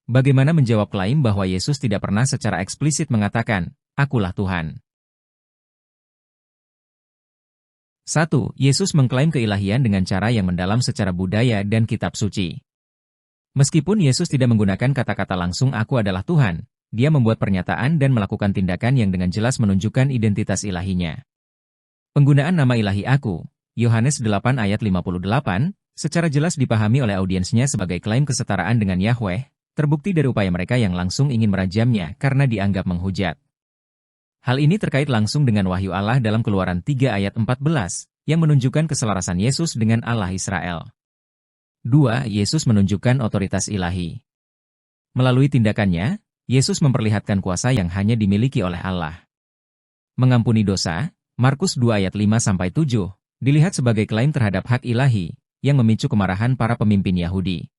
Bagaimana menjawab klaim bahwa Yesus tidak pernah secara eksplisit mengatakan, "Akulah Tuhan"? 1. Yesus mengklaim keilahian dengan cara yang mendalam secara budaya dan kitab suci. Meskipun Yesus tidak menggunakan kata-kata langsung "Aku adalah Tuhan", dia membuat pernyataan dan melakukan tindakan yang dengan jelas menunjukkan identitas ilahinya. Penggunaan nama ilahi "Aku", Yohanes 8 ayat 58, secara jelas dipahami oleh audiensnya sebagai klaim kesetaraan dengan Yahweh, terbukti dari upaya mereka yang langsung ingin merajamnya karena dianggap menghujat. Hal ini terkait langsung dengan wahyu Allah dalam Keluaran 3 ayat 14, yang menunjukkan keselarasan Yesus dengan Allah Israel. 2. Yesus menunjukkan otoritas ilahi. Melalui tindakannya, Yesus memperlihatkan kuasa yang hanya dimiliki oleh Allah. Mengampuni dosa, Markus 2 ayat 5-7, dilihat sebagai klaim terhadap hak ilahi, yang memicu kemarahan para pemimpin Yahudi.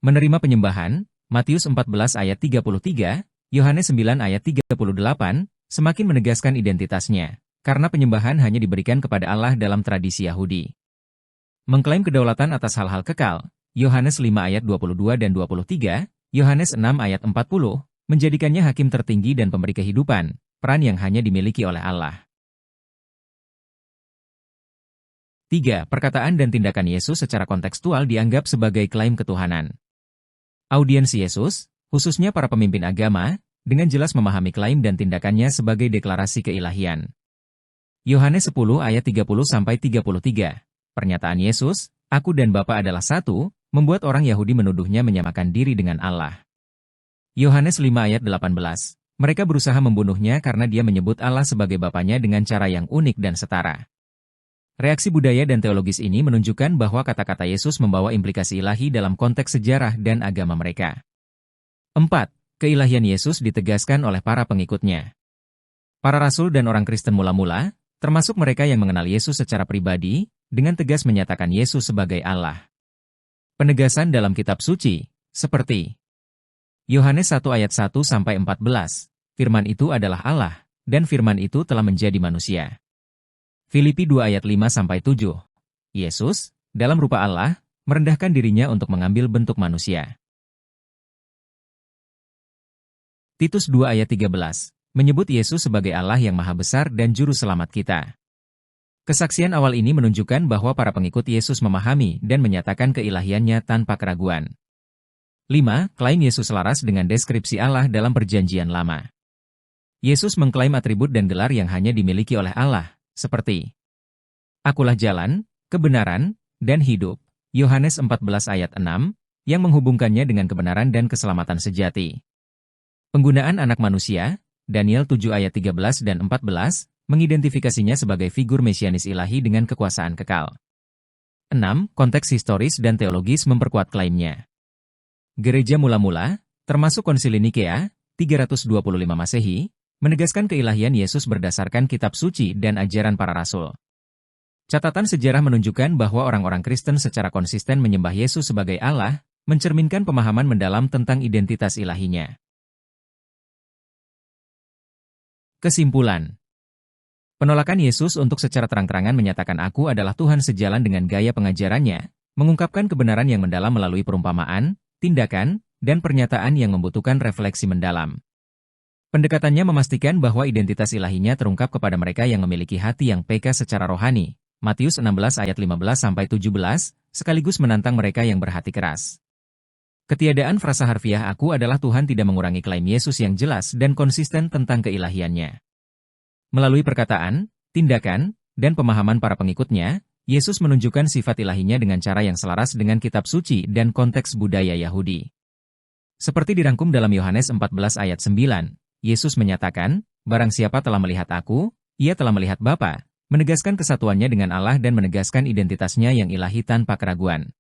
Menerima penyembahan, Matius 14 ayat 33, Yohanes 9 ayat 38, semakin menegaskan identitasnya, karena penyembahan hanya diberikan kepada Allah dalam tradisi Yahudi. Mengklaim kedaulatan atas hal-hal kekal, Yohanes 5 ayat 22 dan 23, Yohanes 6 ayat 40, menjadikannya hakim tertinggi dan pemberi kehidupan, peran yang hanya dimiliki oleh Allah. 3. Perkataan dan tindakan Yesus secara kontekstual dianggap sebagai klaim ketuhanan. Audiens Yesus, khususnya para pemimpin agama, dengan jelas memahami klaim dan tindakannya sebagai deklarasi keilahian. Yohanes 10 ayat 30-33, pernyataan Yesus, "Aku dan Bapa adalah satu," membuat orang Yahudi menuduhnya menyamakan diri dengan Allah. Yohanes 5 ayat 18, mereka berusaha membunuhnya karena dia menyebut Allah sebagai Bapanya dengan cara yang unik dan setara. Reaksi budaya dan teologis ini menunjukkan bahwa kata-kata Yesus membawa implikasi ilahi dalam konteks sejarah dan agama mereka. 4. Keilahian Yesus ditegaskan oleh para pengikutnya. Para rasul dan orang Kristen mula-mula, termasuk mereka yang mengenal Yesus secara pribadi, dengan tegas menyatakan Yesus sebagai Allah. Penegasan dalam kitab suci, seperti Yohanes 1 ayat 1-14, firman itu adalah Allah, dan firman itu telah menjadi manusia. Filipi 2 ayat 5-7. Yesus, dalam rupa Allah, merendahkan dirinya untuk mengambil bentuk manusia. Titus 2 ayat 13, menyebut Yesus sebagai Allah yang Maha Besar dan Juru Selamat kita. Kesaksian awal ini menunjukkan bahwa para pengikut Yesus memahami dan menyatakan keilahiannya tanpa keraguan. 5. Klaim Yesus selaras dengan deskripsi Allah dalam Perjanjian Lama. Yesus mengklaim atribut dan gelar yang hanya dimiliki oleh Allah, seperti "Akulah jalan, kebenaran, dan hidup", Yohanes 14 ayat 6, yang menghubungkannya dengan kebenaran dan keselamatan sejati. Penggunaan anak manusia, Daniel 7 ayat 13 dan 14, mengidentifikasinya sebagai figur mesianis ilahi dengan kekuasaan kekal. 6. Konteks historis dan teologis memperkuat klaimnya. Gereja mula-mula, termasuk Konsili Nikea, 325 Masehi, menegaskan keilahian Yesus berdasarkan kitab suci dan ajaran para rasul. Catatan sejarah menunjukkan bahwa orang-orang Kristen secara konsisten menyembah Yesus sebagai Allah, mencerminkan pemahaman mendalam tentang identitas ilahinya. Kesimpulan. Penolakan Yesus untuk secara terang-terangan menyatakan "Aku adalah Tuhan" sejalan dengan gaya pengajarannya, mengungkapkan kebenaran yang mendalam melalui perumpamaan, tindakan, dan pernyataan yang membutuhkan refleksi mendalam. Pendekatannya memastikan bahwa identitas ilahinya terungkap kepada mereka yang memiliki hati yang peka secara rohani, Matius 16 ayat 15-17, sekaligus menantang mereka yang berhati keras. Ketiadaan frasa harfiah "Aku adalah Tuhan" tidak mengurangi klaim Yesus yang jelas dan konsisten tentang keilahiannya. Melalui perkataan, tindakan, dan pemahaman para pengikutnya, Yesus menunjukkan sifat ilahinya dengan cara yang selaras dengan kitab suci dan konteks budaya Yahudi. Seperti dirangkum dalam Yohanes 14 ayat 9, Yesus menyatakan, "Barang siapa telah melihat Aku, ia telah melihat Bapa," menegaskan kesatuannya dengan Allah dan menegaskan identitasnya yang ilahi tanpa keraguan.